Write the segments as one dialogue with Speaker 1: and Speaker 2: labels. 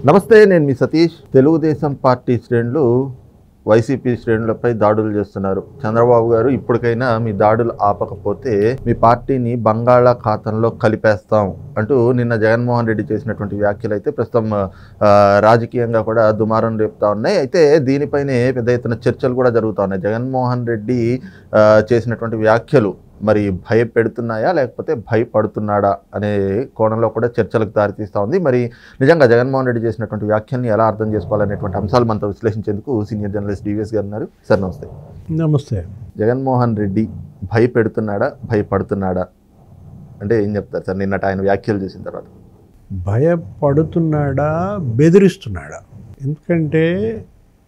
Speaker 1: నమస్తే, నేను మీ సతీష్. తెలుగుదేశం పార్టీ శ్రేణులు వైసీపీ శ్రేణులపై దాడులు చేస్తున్నారు. చంద్రబాబు గారు ఇప్పటికైనా మీ దాడులు ఆపకపోతే మీ పార్టీని బంగాళాఖాతంలో కలిపేస్తాం అంటూ నిన్న జగన్మోహన్ రెడ్డి చేసినటువంటి వ్యాఖ్యలు అయితే ప్రస్తుతం రాజకీయంగా కూడా దుమారం రేపుతా ఉన్నాయి. అయితే దీనిపైనే పెద్ద ఎత్తున చర్చలు కూడా జరుగుతూ ఉన్నాయి. జగన్మోహన్ రెడ్డి చేసినటువంటి వ్యాఖ్యలు మరి భయపెడుతున్నాయా లేకపోతే భయపడుతున్నాడా అనే కోణంలో కూడా చర్చలకు దారితీస్తూ ఉంది. మరి నిజంగా జగన్మోహన్ రెడ్డి చేసినటువంటి వ్యాఖ్యల్ని ఎలా అర్థం చేసుకోవాలనేటువంటి అంశాలు మనతో విశ్లేషించేందుకు సీనియర్ జర్నలిస్ట్ డివిఎస్ గారు ఉన్నారు. సార్ నమస్తే.
Speaker 2: నమస్తే.
Speaker 1: జగన్మోహన్ రెడ్డి భయపెడుతున్నాడా భయపడుతున్నాడా అంటే ఏం చెప్తారు సార్? నిన్నటి ఆయన వ్యాఖ్యలు చేసిన తర్వాత
Speaker 2: భయపడుతున్నాడా బెదిరిస్తున్నాడా? ఎందుకంటే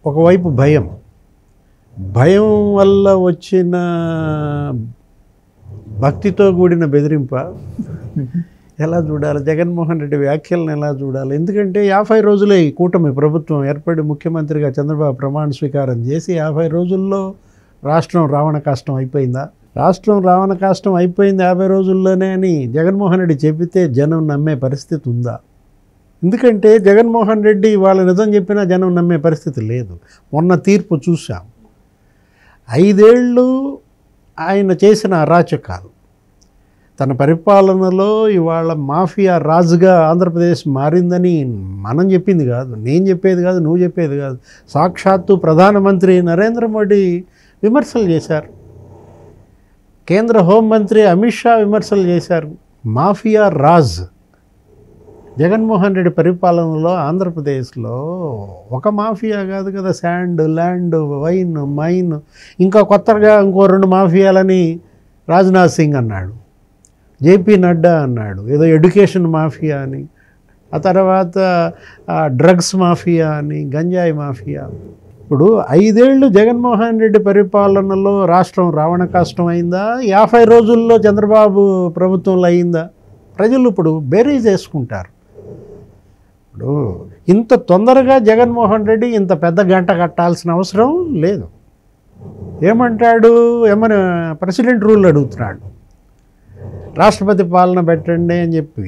Speaker 2: ఒకవైపు భయం వల్ల వచ్చిన భక్తితో కూడిన బెదిరింప ఎలా చూడాలి? జగన్మోహన్ రెడ్డి వ్యాఖ్యలను ఎలా చూడాలి? ఎందుకంటే 50 రోజులే ఈ కూటమి ప్రభుత్వం ఏర్పడి ముఖ్యమంత్రిగా చంద్రబాబు ప్రమాణ స్వీకారం చేసి 50 రోజుల్లో రాష్ట్రం రావణ కాష్టం అయిపోయిందా? రాష్ట్రం రావణ కాష్టం అయిపోయింది 50 రోజుల్లోనే అని జగన్మోహన్ రెడ్డి చెబితే జనం నమ్మే పరిస్థితి ఉందా? ఎందుకంటే జగన్మోహన్ రెడ్డి వాళ్ళ నిజం చెప్పినా జనం నమ్మే పరిస్థితి లేదు. మొన్న తీర్పు చూసాం. 5 ఏళ్ళు ఆయన చేసిన అరాచకాలు, తన పరిపాలనలో ఇవాళ మాఫియా రాజుగా ఆంధ్రప్రదేశ్ మారిందని మనం చెప్పింది కాదు, నేను చెప్పేది కాదు, నువ్వు చెప్పేది కాదు. సాక్షాత్తు ప్రధానమంత్రి నరేంద్ర మోడీ విమర్శలు చేశారు. కేంద్ర హోంమంత్రి అమిత్ షా విమర్శలు చేశారు. మాఫియా రాజ్ జగన్మోహన్ రెడ్డి పరిపాలనలో ఆంధ్రప్రదేశ్లో ఒక మాఫియా కాదు కదా, శాండ్, ల్యాండ్, వైన్, మైన్, ఇంకా కొత్తగా ఇంకో 2 మాఫియాలని రాజ్నాథ్ సింగ్ అన్నాడు, జేపీ నడ్డా అన్నాడు, ఏదో ఎడ్యుకేషన్ మాఫియా అని, ఆ తర్వాత డ్రగ్స్ మాఫియా అని, గంజాయి మాఫియా. ఇప్పుడు 5 ఏళ్ళు జగన్మోహన్ రెడ్డి పరిపాలనలో రాష్ట్రం రావణ కాష్టం అయిందా? 50 రోజుల్లో చంద్రబాబు ప్రభుత్వంలో అయిందా? ప్రజలు ఇప్పుడు బేరీజ్ వేసుకుంటారు. ఇప్పుడు ఇంత తొందరగా జగన్మోహన్ రెడ్డి ఇంత పెద్ద గంట కట్టాల్సిన అవసరం లేదు. ఏమంటాడు? ఏమని ప్రెసిడెంట్ రూల్ అడుగుతున్నాడు. రాష్ట్రపతి పాలన పెట్టండి అని చెప్పి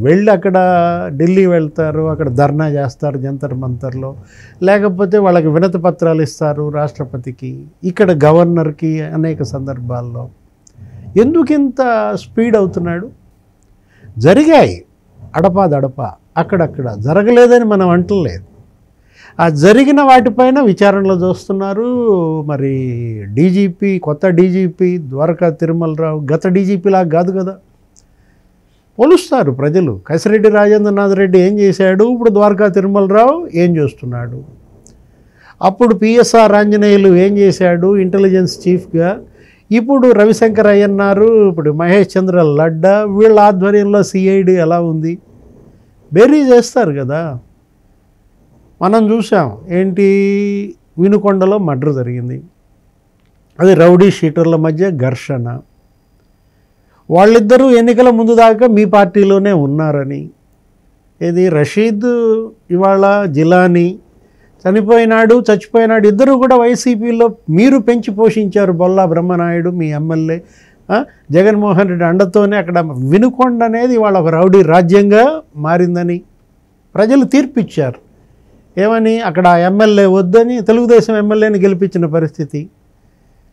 Speaker 2: వెళ్ళి అక్కడ ఢిల్లీ వెళ్తారు, అక్కడ ధర్నా చేస్తారు జంతర్ మంతర్లో, లేకపోతే వాళ్ళకి వినతి పత్రాలు ఇస్తారు రాష్ట్రపతికి, ఇక్కడ గవర్నర్కి అనేక సందర్భాల్లో. ఎందుకు ఇంత స్పీడ్ అవుతున్నాడు? జరిగాయి అడపాదడపా, అక్కడక్కడ జరగలేదని మనం అంటలేదు. ఆ జరిగిన వాటిపైన విచారణలో చూస్తున్నారు. మరి డీజీపీ, కొత్త డీజీపీ ద్వారకా తిరుమలరావు గత డీజీపీలాగా కాదు కదా, పోలుస్తారు ప్రజలు. కసిరెడ్డి రాజేంద్రనాథ్ రెడ్డి ఏం చేశాడు, ఇప్పుడు ద్వారకా తిరుమలరావు ఏం చేస్తున్నాడు, అప్పుడు పిఎస్ఆర్ ఆంజనేయులు ఏం చేశాడు ఇంటెలిజెన్స్ చీఫ్గా, ఇప్పుడు రవిశంకర్ అయ్యన్నారు, ఇప్పుడు మహేష్ చంద్ర లడ్డా, వీళ్ళ ఆధ్వర్యంలో సిఐడి ఎలా ఉంది, బేరీ చేస్తారు కదా. మనం చూసాం ఏంటి, వినుకొండలో మర్డర్ జరిగింది, అది రౌడీ షీటర్ల మధ్య ఘర్షణ. వాళ్ళిద్దరూ ఎన్నికల ముందు దాకా మీ పార్టీలోనే ఉన్నారని, ఇది రషీద్ ఇవాళ జిలానీ చనిపోయినాడు, చచ్చిపోయినాడు, ఇద్దరు కూడా వైసీపీలో మీరు పెంచి పోషించారు. బొల్లా బ్రహ్మనాయుడు మీ ఎమ్మెల్యే, జగన్మోహన్ రెడ్డి అండతోనే అక్కడ వినుకొండ అనేది వాళ్ళ ఒక రౌడీ రాజ్యంగా మారిందని ప్రజలు తీర్పిచ్చారు. ఏమని? అక్కడ ఎమ్మెల్యే వద్దని తెలుగుదేశం ఎమ్మెల్యేని గెలిపించిన పరిస్థితి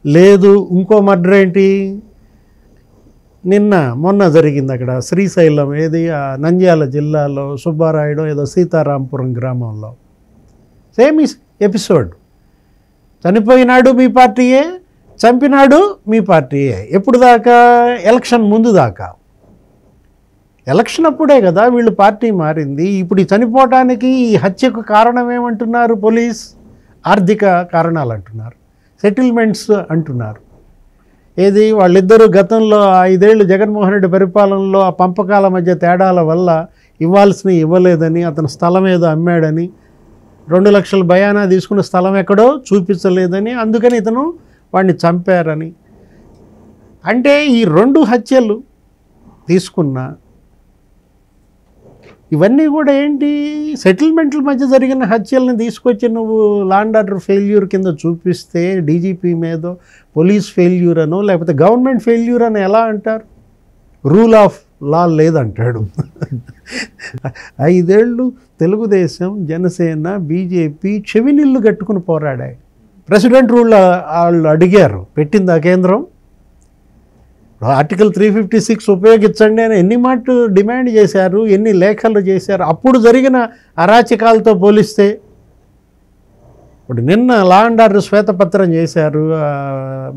Speaker 2: లేదు. ఇంకో మర్డర్ ఏంటి, మొన్న జరిగింది అక్కడ శ్రీశైలం, ఏది నంద్యాల జిల్లాలో సుబ్బారాయుడు ఏదో సీతారాంపురం గ్రామంలో సేమ్ ఎపిసోడ్. చనిపోయినాడు మీ పార్టీయే, చంపినాడు మీ పార్టీయే. ఎప్పుడు దాకా? ఎలక్షన్ ముందు దాకా. ఎలక్షన్ అప్పుడే కదా వీళ్ళు పార్టీ మారింది. ఇప్పుడు ఈ చనిపోవటానికి, ఈ హత్యకు కారణం ఏమంటున్నారు పోలీస్? ఆర్థిక కారణాలు అంటున్నారు, సెటిల్మెంట్స్ అంటున్నారు. ఏది? వాళ్ళిద్దరూ గతంలో 5 ఏళ్ళు జగన్మోహన్ రెడ్డి పరిపాలనలో ఆ పంపకాల మధ్య తేడాల వల్ల ఇవ్వాల్సినవి ఇవ్వలేదని, అతను స్థలం ఏదో అమ్మాడని, 2 లక్షల బయానా తీసుకున్న స్థలం ఎక్కడో చూపించలేదని, అందుకని ఇతను వాడిని చంపారని. అంటే ఈ 2 హత్యలు తీసుకున్న ఇవన్నీ కూడా ఏంటి, సెటిల్మెంట్ల మధ్య జరిగిన హత్యలను తీసుకొచ్చి నువ్వు లాండ్ ఆర్డర్ ఫెయిల్యూర్ కింద చూపిస్తే డీజీపీ మీద పోలీస్ ఫెయిల్యూర్ అనో లేకపోతే గవర్నమెంట్ ఫెయిల్యూర్ అని ఎలా అంటారు? Rule of law లేదంటాడు. 5 ఏళ్ళు తెలుగుదేశం, జనసేన, బీజేపీ చెవినిల్లు కట్టుకుని పోరాడాయి. ప్రెసిడెంట్ రూల్ వాళ్ళు అడిగారు, పెట్టింది ఆ కేంద్రం. ఆర్టికల్ 356 ఉపయోగించండి అని ఎన్ని మాట డిమాండ్ చేశారు, ఎన్ని లేఖలు చేశారు. అప్పుడు జరిగిన అరాచకాలతో పోలిస్తే ఇప్పుడు నిన్న లా అండ్ ఆర్డర్ శ్వేతపత్రం చేశారు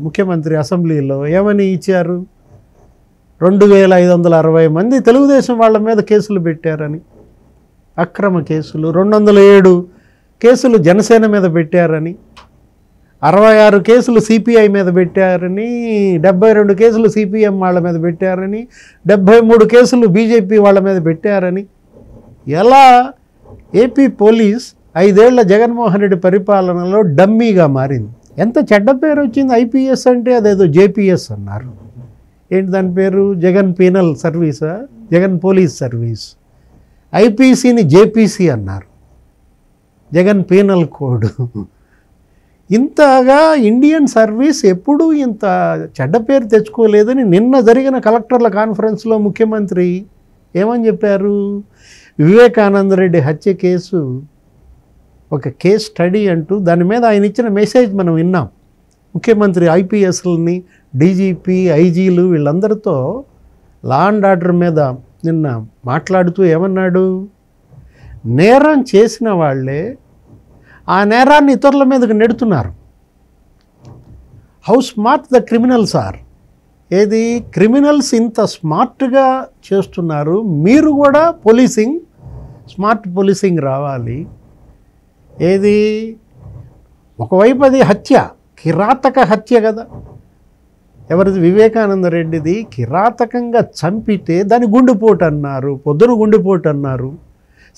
Speaker 2: ముఖ్యమంత్రి అసెంబ్లీలో. ఏమని ఇచ్చారు? 2560 మంది తెలుగుదేశం వాళ్ళ మీద కేసులు పెట్టారని, అక్రమ కేసులు. 207 కేసులు జనసేన మీద పెట్టారని, 66 కేసులు సిపిఐ మీద పెట్టారని, 72 కేసులు సిపిఎం వాళ్ళ మీద పెట్టారని, 73 కేసులు బీజేపీ వాళ్ళ మీద పెట్టారని. ఎలా ఏపీ పోలీస్ 5 ఏళ్ల జగన్మోహన్ రెడ్డి పరిపాలనలో డమ్మీగా మారింది. ఎంత చెడ్డ పేరు వచ్చింది. ఐపీఎస్ అంటే అదేదో జేపీఎస్ అన్నారు. ఏంటి దాని పేరు? జగన్ పీనల్ సర్వీసా, జగన్ పోలీస్ సర్వీస్. ఐపీసీని జేపీసీ అన్నారు, జగన్ పీనల్ కోడ్. ఇంతగా ఇండియన్ సర్వీస్ ఎప్పుడూ ఇంత చెడ్డ పేరు తెచ్చుకోలేదని నిన్న జరిగిన కలెక్టర్ల కాన్ఫరెన్స్లో ముఖ్యమంత్రి ఏమని చెప్పారు? వివేకానంద రెడ్డి హత్య కేసు ఒక కేస్ స్టడీ అంటూ దాని మీద ఆయన ఇచ్చిన మెసేజ్ మనం విన్నాం. ముఖ్యమంత్రి ఐపీఎస్లని, డీజీపీ, ఐజీలు వీళ్ళందరితో లా అండ్ ఆర్డర్ మీద నిన్న మాట్లాడుతూ ఏమన్నాడు? నేరం చేసిన వాళ్ళే ఆ నేరాన్ని ఇతరుల మీదకి నెడుతున్నారు. How smart the criminals are. ఏది క్రిమినల్స్ ఇంత స్మార్ట్గా చేస్తున్నారు, మీరు కూడా పోలీసింగ్, స్మార్ట్ పోలీసింగ్ రావాలి. ఏది ఒకవైపు అది హత్య, కిరాతక హత్య కదా. ఎవరిది? వివేకానంద రెడ్డిది. కిరాతకంగా చంపితే దాన్ని గుండెపోటు అన్నారు, పొద్దున గుండెపోటు అన్నారు.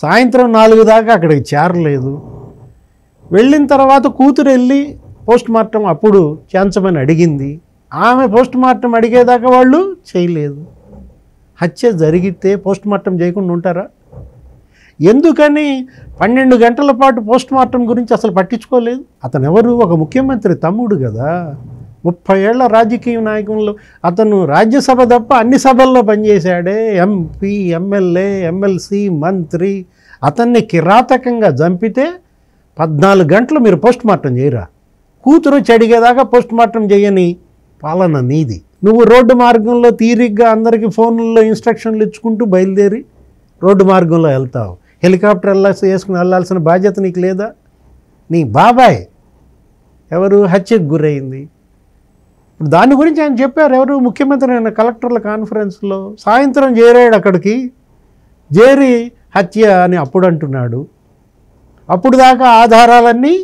Speaker 2: సాయంత్రం 4 దాకా అక్కడికి చేరలేదు. వెళ్ళిన తర్వాత కూతురు వెళ్ళి పోస్ట్ మార్టం అప్పుడు చేయించమని అడిగింది. ఆమె పోస్ట్ మార్టం అడిగేదాకా వాళ్ళు చేయలేదు. హత్య జరిగితే పోస్ట్ మార్టం చేయకుండా ఉంటారా? ఎందుకని 12 గంటల పాటు పోస్ట్ మార్టం గురించి అసలు పట్టించుకోలేదు? అతను ఎవరు? ఒక ముఖ్యమంత్రి తమ్ముడు కదా. 30 ఏళ్ల రాజకీయ నాయకులు. అతను రాజ్యసభ తప్ప అన్ని సభల్లో పనిచేశాడే. ఎంపీ, ఎమ్మెల్యే, ఎమ్మెల్సీ, మంత్రి. అతన్ని కిరాతకంగా చంపితే 14 గంటలు మీరు పోస్ట్ మార్టం చేయరా? కూతురు చెడిగేదాకా పోస్ట్ మార్టం చేయని పాలన నీది. నువ్వు రోడ్డు మార్గంలో తీరిగ్గా అందరికీ ఫోన్లలో ఇన్స్ట్రక్షన్లు ఇచ్చుకుంటూ బయలుదేరి రోడ్డు మార్గంలో వెళ్తావు. హెలికాప్టర్ వేసుకుని వెళ్ళాల్సిన బాధ్యత నీకు లేదా? నీ బాబాయ్ ఎవరు హత్యకు గురైంది. ఇప్పుడు దాని గురించి ఆయన చెప్పారు. ఎవరు? ముఖ్యమంత్రి ఆయన కలెక్టర్ల కాన్ఫరెన్స్లో. సాయంత్రం చేరాడు అక్కడికి. చేరి హత్య అని అప్పుడు అంటున్నాడు. అప్పుడు దాకా ఆధారాలన్నీ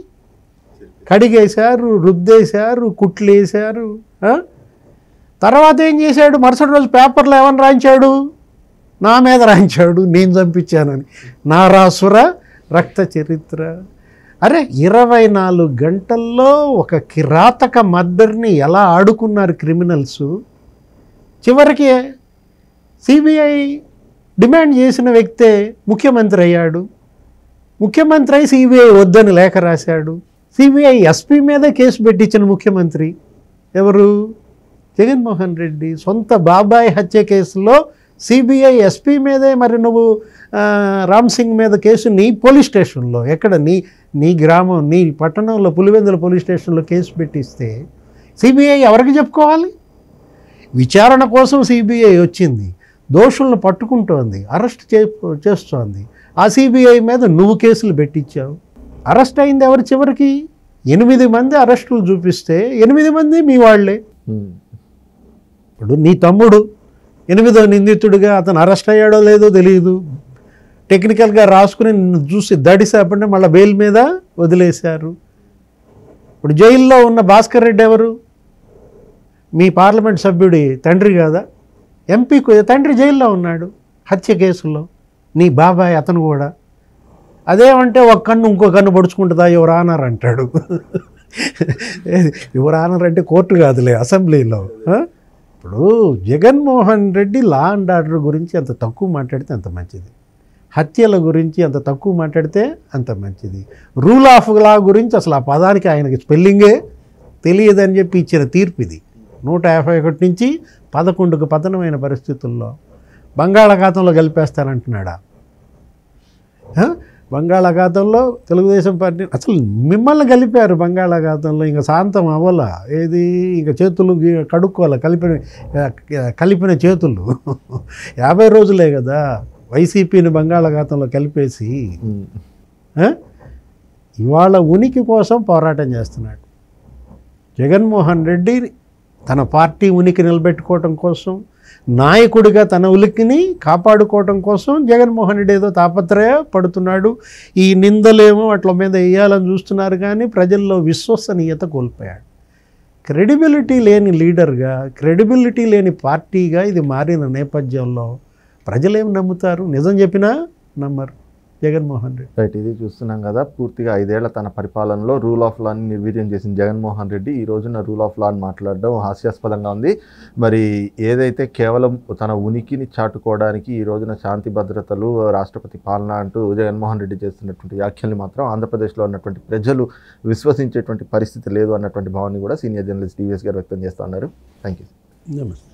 Speaker 2: కడిగేశారు, రుద్దేశారు, కుట్లేశారు. తర్వాత ఏం చేశాడు? మరుసటి రోజు పేపర్లో ఏమని రాయించాడు? నా మీద రాయించాడు, నేను చంపించానని. నారాసుర రక్త చరిత్ర. అరే 24 గంటల్లో ఒక కిరాతక మర్డర్ని ఎలా ఆడుకున్నారు క్రిమినల్స్. చివరికి సిబిఐ డిమాండ్ చేసిన వ్యక్తే ముఖ్యమంత్రి అయ్యాడు. ముఖ్యమంత్రి అయి సిబిఐ వద్దని లేఖ రాశాడు. సిబిఐ ఎస్పీ మీదే కేసు పెట్టించిన ముఖ్యమంత్రి ఎవరు? జగన్మోహన్ రెడ్డి. సొంత బాబాయ్ హత్య కేసులో సిబిఐ ఎస్పీ మీదే. మరి నువ్వు రామ్ సింగ్ మీద కేసు నీ పోలీస్ స్టేషన్లో, ఎక్కడ నీ గ్రామం, నీ పట్టణంలో పులివెందుల పోలీస్ స్టేషన్లో కేసు పెట్టిస్తే సిబిఐ ఎవరికి చెప్పుకోవాలి? విచారణ కోసం సిబిఐ వచ్చింది, దోషులను పట్టుకుంటోంది, అరెస్ట్ చేస్తోంది. ఆ సిబిఐ మీద నువ్వు కేసులు పెట్టించావు. అరెస్ట్ అయింది ఎవరు? చివరికి 8 మంది అరెస్టులు చూపిస్తే 8 మంది మీ వాళ్ళే. ఇప్పుడు నీ తమ్ముడు 8వ నిందితుడిగా, అతను అరెస్ట్ అయ్యాడో లేదో తెలియదు. టెక్నికల్గా రాసుకుని చూసి దడిసేపంటే మళ్ళీ బెయిల్ మీద వదిలేశారు. ఇప్పుడు జైల్లో ఉన్న భాస్కర్ రెడ్డి ఎవరు? మీ పార్లమెంట్ సభ్యుడి తండ్రి కాదా? ఎంపీ తండ్రి జైల్లో ఉన్నాడు హత్య కేసులో. నీ బాబాయ్ అతను కూడా. అదేమంటే ఒక కన్ను ఇంకో కన్ను పొడుచుకుంటుందా? యువర్ ఆనర్ అంటాడు. యువర్ ఆనర్ అంటే కోర్టు కాదులే, అసెంబ్లీలో. ఇప్పుడు Jaganmohan Reddy law and order గురించి అంత తక్కువ మాట్లాడితే అంత మంచిది. హత్యల గురించి అంత తక్కువ మాట్లాడితే అంత మంచిది. రూల్ ఆఫ్ లా గురించి అసలు ఆ పదానికి ఆయనకి స్పెల్లింగే తెలియదని చెప్పి ఇచ్చిన తీర్పు ఇది. 151 నుంచి 11కు పతనమైన పరిస్థితుల్లో బంగాళాఖాతంలో కలిపేస్తానంటున్నాడా? బంగాళాఖాతంలో తెలుగుదేశం పార్టీ అసలు మిమ్మల్ని కలిపారు బంగాళాఖాతంలో, ఇంకా శాంతం అవ్వాల, ఏది ఇంకా చేతులు కడుక్కోవాలి, కలిపిన చేతులు 50 రోజులే కదా వైసీపీని బంగాళాఖాతంలో కలిపేసి ఇవాళ ఉనికి కోసం పోరాటం చేస్తున్నాడు. జగన్మోహన్ రెడ్డి తన పార్టీ ఉనికి నిలబెట్టుకోవటం కోసం, నాయకుడిగా తన ఉనికిని కాపాడుకోవటం కోసం జగన్మోహన్ రెడ్డి ఏదో తాపత్రయ పడుతున్నాడు. ఈ నిందలేమో అట్ల మీద వేయాలని చూస్తున్నారు, కానీ ప్రజల్లో విశ్వసనీయత కోల్పోయాడు. క్రెడిబిలిటీ లేని లీడర్గా, క్రెడిబిలిటీ లేని పార్టీగా ఇది మారిన నేపథ్యంలో ప్రజలేం నమ్ముతారు? నిజం చెప్పినా నమ్మరు జగన్మోహన్ రెడ్డి.
Speaker 1: రైట్, ఇది చూస్తున్నాం కదా, పూర్తిగా 5 ఏళ్ల తన పరిపాలనలో రూల్ ఆఫ్ లాని నిర్వీర్యం చేసిన జగన్మోహన్ రెడ్డి ఈ రోజున రూల్ ఆఫ్ లా అని మాట్లాడడం హాస్యాస్పదంగా ఉంది. మరి ఏదైతే కేవలం తన ఉనికిని చాటుకోవడానికి ఈ రోజున శాంతి భద్రతలు, రాష్ట్రపతి పాలన అంటూ జగన్మోహన్ రెడ్డి చేస్తున్నటువంటి వ్యాఖ్యల్ని మాత్రం ఆంధ్రప్రదేశ్లో ఉన్నటువంటి ప్రజలు విశ్వసించేటువంటి పరిస్థితి లేదు అన్నటువంటి భావాన్ని కూడా సీనియర్ జర్నలిస్ట్ టీవీఎస్ గారు వ్యక్తం చేస్తూ ఉన్నారు. Thank you.
Speaker 2: నమస్తే.